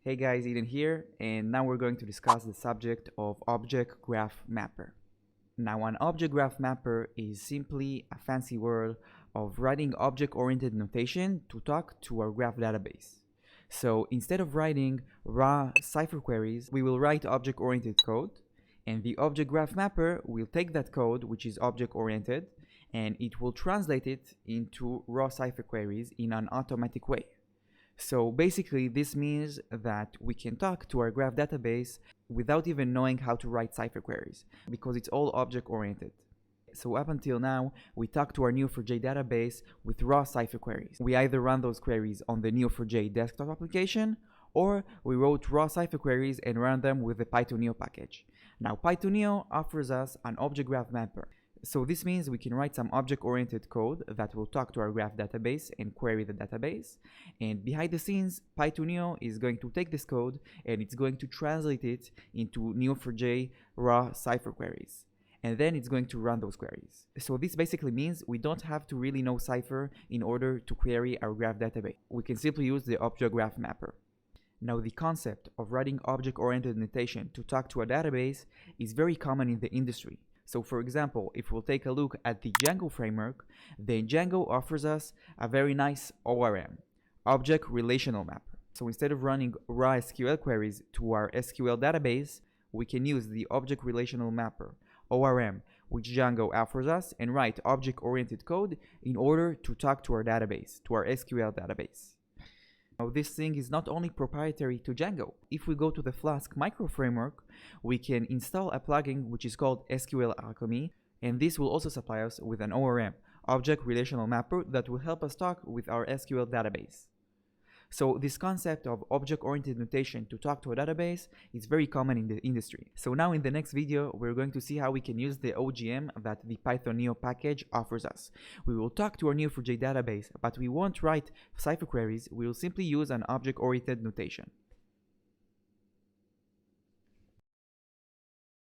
Hey guys, Eden here, and now we're going to discuss the subject of Object Graph Mapper. Now, an Object Graph Mapper is simply a fancy word of writing object-oriented notation to talk to our graph database. So instead of writing raw cipher queries, we will write object-oriented code, and the Object Graph Mapper will take that code, which is object-oriented, and it will translate it into raw cipher queries in an automatic way. So basically, this means that we can talk to our graph database without even knowing how to write cipher queries, because it's all object-oriented. So up until now, we talk to our Neo4j database with raw cipher queries. We either run those queries on the Neo4j desktop application, or we wrote raw cipher queries and ran them with the Python-Neo package. Now, Python-Neo offers us an object graph mapper. So this means we can write some object-oriented code that will talk to our graph database and query the database. And behind the scenes, Python-Neo is going to take this code and it's going to translate it into Neo4j raw cipher queries. And then it's going to run those queries. So this basically means we don't have to really know cipher in order to query our graph database. We can simply use the object graph mapper. Now, the concept of writing object-oriented notation to talk to a database is very common in the industry. So for example, if we'll take a look at the Django framework, then Django offers us a very nice ORM, Object Relational Mapper. So instead of running raw SQL queries to our SQL database, we can use the Object Relational Mapper, ORM, which Django offers us, and write object-oriented code in order to talk to our database, to our SQL database. Now, this thing is not only proprietary to Django. If we go to the Flask micro framework, we can install a plugin which is called SQL Alchemy, and this will also supply us with an ORM, Object Relational Mapper, that will help us talk with our SQL database. So this concept of object-oriented notation to talk to a database is very common in the industry. So now in the next video, we're going to see how we can use the OGM that the Python-Neo package offers us. We will talk to our Neo4j database, but we won't write cipher queries. We will simply use an object-oriented notation.